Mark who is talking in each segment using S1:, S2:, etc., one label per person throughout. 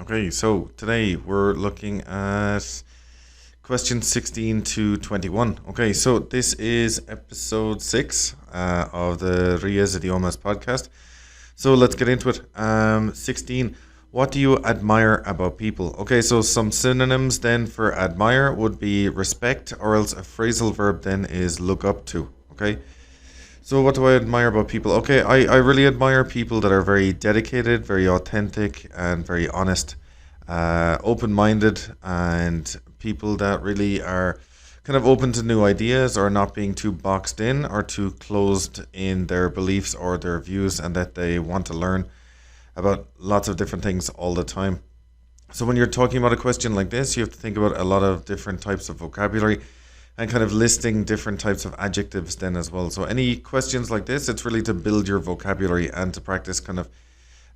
S1: Okay, so today we're looking at questions 16 to 21. Okay, so this is episode 6 of the RIES IDIOMAS podcast. So let's get into it. 16. What do you admire about people? Okay, so some synonyms then for admire would be respect, or else a phrasal verb then is look up to. Okay, so what do I admire about people? Okay, I really admire people that are very dedicated, very authentic, and very honest, open-minded, and people that really are kind of open to new ideas or not being too boxed in or too closed in their beliefs or their views, and that they want to learn about lots of different things all the time. So when you're talking about a question like this, you have to think about a lot of different types of vocabulary and kind of listing different types of adjectives then as well. So any questions like this, it's really to build your vocabulary and to practice kind of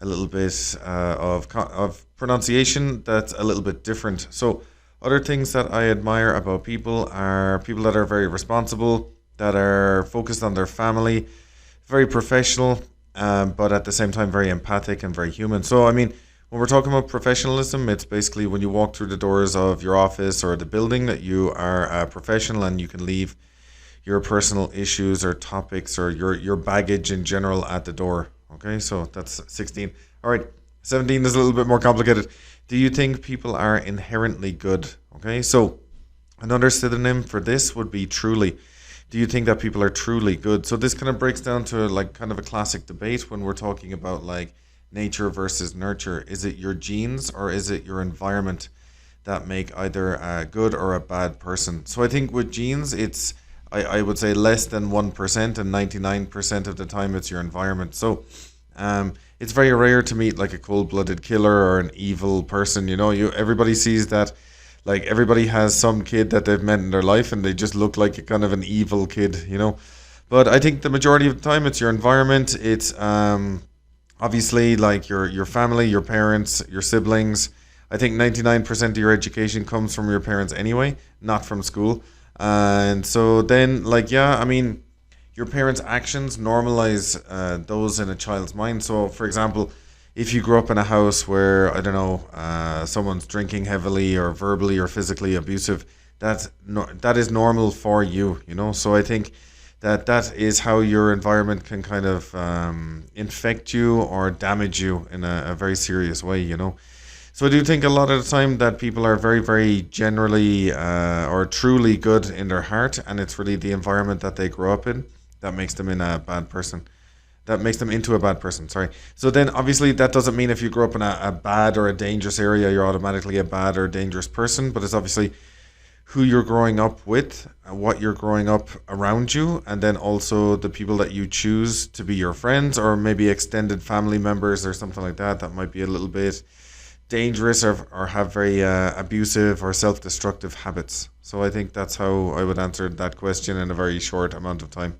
S1: a little bit of pronunciation that's a little bit different. So other things that I admire about people are people that are very responsible, that are focused on their family, very professional, but at the same time very empathic and very human. So I mean, when we're talking about professionalism, it's basically when you walk through the doors of your office or the building that you are a professional and you can leave your personal issues or topics or your baggage in general at the door. Okay, so that's 16. All right, 17 is a little bit more complicated. Do you think people are inherently good? Okay, so another synonym for this would be truly. Do you think that people are truly good? So this kind of breaks down to like kind of a classic debate when we're talking about like nature versus nurture. Is it your genes or is it your environment that make either a good or a bad person? So I think with genes, it's I would say less than 1%, and 99% of the time it's your environment. So it's very rare to meet like a cold-blooded killer or an evil person. Everybody sees that, like everybody has some kid that they've met in their life and they just look like a kind of an evil kid. But I think the majority of the time it's your environment. It's obviously like your family, your parents, your siblings. I think 99% of your education comes from your parents anyway, not from school. And so then, like, yeah, I mean, your parents' actions normalize those in a child's mind. So, for example, if you grew up in a house where, I don't know, someone's drinking heavily or verbally or physically abusive, that is normal for you. So I think that is how your environment can kind of infect you or damage you in a very serious way. So I do think a lot of the time that people are very, very generally or truly good in their heart, and it's really the environment that they grow up in that makes them into a bad person, sorry. So then obviously that doesn't mean if you grow up in a bad or a dangerous area, you're automatically a bad or dangerous person, but it's obviously who you're growing up with, what you're growing up around you, and then also the people that you choose to be your friends or maybe extended family members or something like that might be a little bit dangerous or have very abusive or self-destructive habits. So I think that's how I would answer that question in a very short amount of time.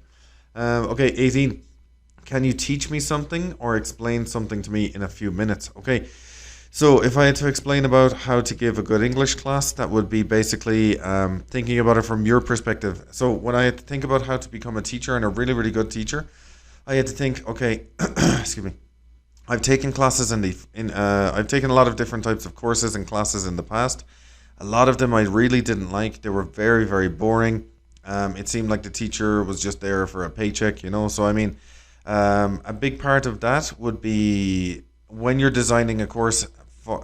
S1: Okay, 18. Can you teach me something or explain something to me in a few minutes? Okay. So if I had to explain about how to give a good English class, that would be basically thinking about it from your perspective. So when I had to think about how to become a teacher and a really, really good teacher, I had to think, okay, excuse me. I've taken classes I've taken a lot of different types of courses and classes in the past. A lot of them I really didn't like. They were very, very boring. It seemed like the teacher was just there for a paycheck. So I mean, a big part of that would be when you're designing a course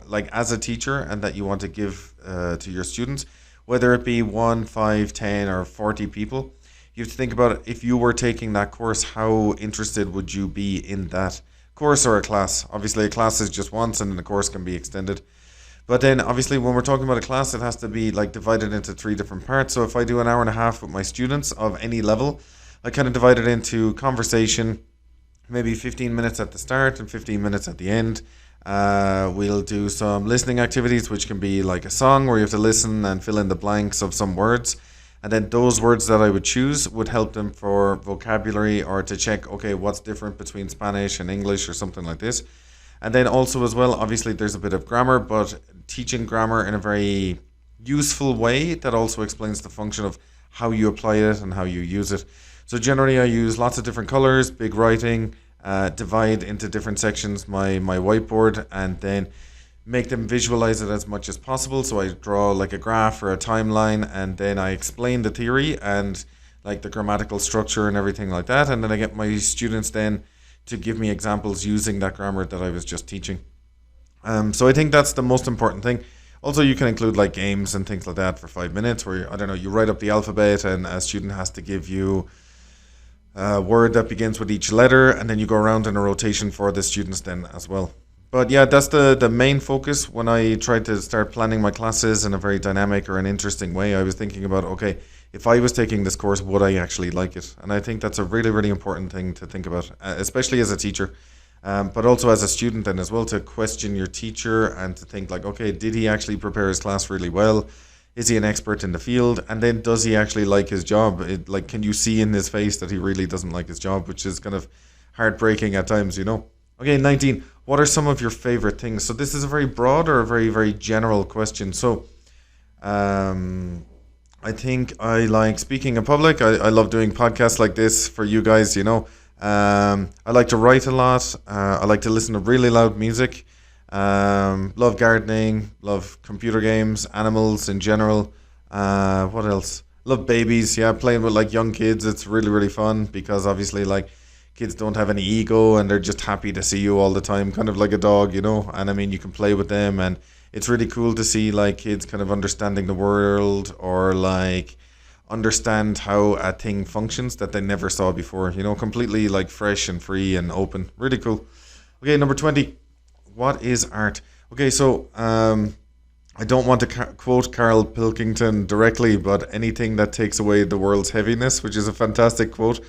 S1: like as a teacher and that you want to give to your students, whether it be 1, 5, 10 or 40 people, you have to think about it. If you were taking that course, how interested would you be in that course or a class? Obviously a class is just once and the course can be extended. But then obviously when we're talking about a class, it has to be like divided into 3 different parts. So if I do an hour and a half with my students of any level, I kind of divide it into conversation, maybe 15 minutes at the start and 15 minutes at the end. We'll do some listening activities, which can be like a song where you have to listen and fill in the blanks of some words. And then those words that I would choose would help them for vocabulary or to check, okay, what's different between Spanish and English or something like this. And then also as well, obviously there's a bit of grammar, but teaching grammar in a very useful way that also explains the function of how you apply it and how you use it. So generally I use lots of different colors, big writing, divide into different sections my whiteboard, and then make them visualize it as much as possible. So I draw like a graph or a timeline, and then I explain the theory and like the grammatical structure and everything like that. And then I get my students then to give me examples using that grammar that I was just teaching. So I think that's the most important thing. Also, you can include like games and things like that for 5 minutes where, I don't know, you write up the alphabet and a student has to give you a word that begins with each letter, and then you go around in a rotation for the students then as well. But yeah, that's the main focus when I tried to start planning my classes in a very dynamic or an interesting way. I was thinking about, okay, if I was taking this course, would I actually like it? And I think that's a really, really important thing to think about, especially as a teacher. But also as a student then as well, to question your teacher and to think like, okay, did he actually prepare his class really well? Is he an expert in the field? And then does he actually like his job? Like, can you see in his face that he really doesn't like his job, which is kind of heartbreaking at times, you know? Okay, 19. What are some of your favorite things? So this is a very broad or a very, very general question. So I think I like speaking in public. I love doing podcasts like this for you guys, you know. I like to write a lot. I like to listen to really loud music. Love gardening. Love computer games, animals in general. What else? Love babies. Yeah, playing with like young kids. It's really, really fun because obviously like kids don't have any ego and they're just happy to see you all the time, kind of like a dog, you know. And I mean, you can play with them, and it's really cool to see like kids kind of understanding the world or like understand how a thing functions that they never saw before, you know, completely like fresh and free and open. Really cool. Okay, number 20. What is art? Okay, so I don't want to quote Carl Pilkington directly, but anything that takes away the world's heaviness, which is a fantastic quote.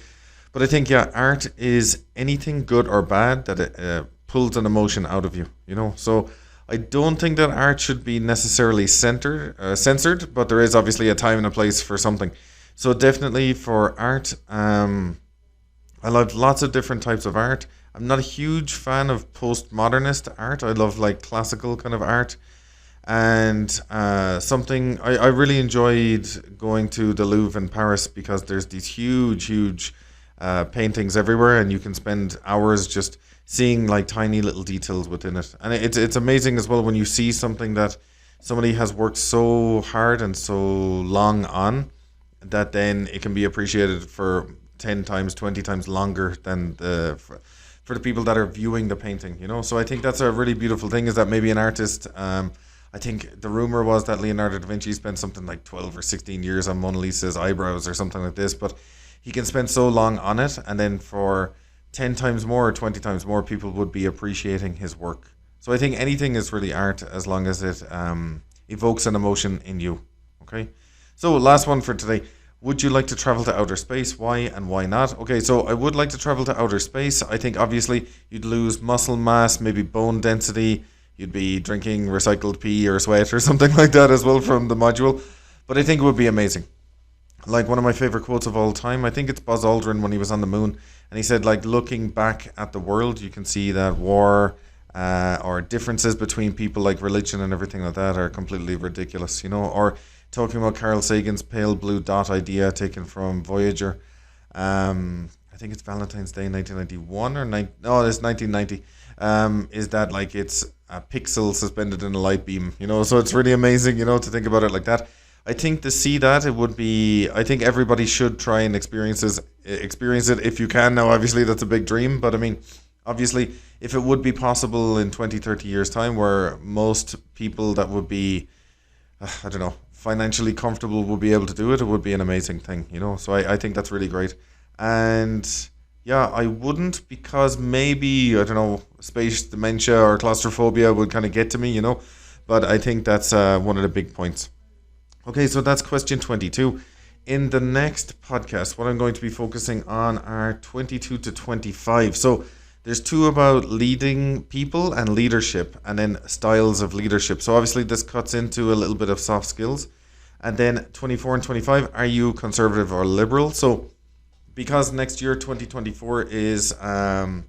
S1: But I think, yeah, art is anything good or bad that it pulls an emotion out of you, you know. So I don't think that art should be necessarily censored, but there is obviously a time and a place for something. So definitely for art, I love lots of different types of art. I'm not a huge fan of postmodernist art. I love like classical kind of art. And something I really enjoyed going to the Louvre in Paris because there's these huge paintings everywhere, and you can spend hours just seeing like tiny little details within it. And it's amazing as well when you see something that somebody has worked so hard and so long on, that then it can be appreciated for 10 times, 20 times longer than for the people that are viewing the painting, you know. So I think that's a really beautiful thing, is that maybe an artist, I think the rumor was that Leonardo da Vinci spent something like 12 or 16 years on Mona Lisa's eyebrows or something like this, but he can spend so long on it, and then for 10 times more or 20 times more people would be appreciating his work. So I think anything is really art as long as it evokes an emotion in you. Okay, so last one for today. Would you like to travel to outer space? Why and why not? Okay, so I would like to travel to outer space. I think obviously you'd lose muscle mass, maybe bone density. You'd be drinking recycled pee or sweat or something like that as well from the module. But I think it would be amazing. Like one of my favorite quotes of all time, I think it's Buzz Aldrin when he was on the moon, and he said, like, looking back at the world, you can see that war or differences between people like religion and everything like that are completely ridiculous, you know. Or talking about Carl Sagan's pale blue dot idea taken from Voyager. I think it's Valentine's Day 1991 or it's 1990. Is that like it's a pixel suspended in a light beam, you know. So it's really amazing, you know, to think about it like that. I think to see that, it would be, I think everybody should try and experience it if you can. Now, obviously, that's a big dream, but I mean, obviously, if it would be possible in 20, 30 years' time, where most people that would be, I don't know, financially comfortable would be able to do it, it would be an amazing thing, you know. So I think that's really great. And yeah, I wouldn't, because maybe, I don't know, space dementia or claustrophobia would kind of get to me, you know. But I think that's one of the big points. Okay, so that's question 22. In the next podcast, what I'm going to be focusing on are 22 to 25. So there's two about leading people and leadership, and then styles of leadership. So obviously this cuts into a little bit of soft skills. And then 24 and 25, are you conservative or liberal? So because next year, 2024, is the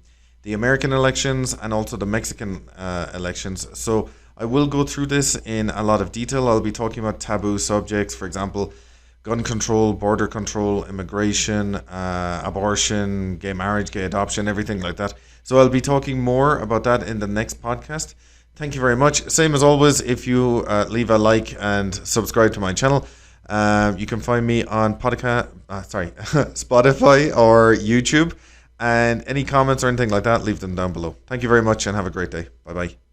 S1: American elections and also the Mexican elections. So I will go through this in a lot of detail. I'll be talking about taboo subjects, for example, gun control, border control, immigration, abortion, gay marriage, gay adoption, everything like that. So I'll be talking more about that in the next podcast. Thank you very much. Same as always, if you leave a like and subscribe to my channel, you can find me on Spotify or YouTube. And any comments or anything like that, leave them down below. Thank you very much and have a great day. Bye bye.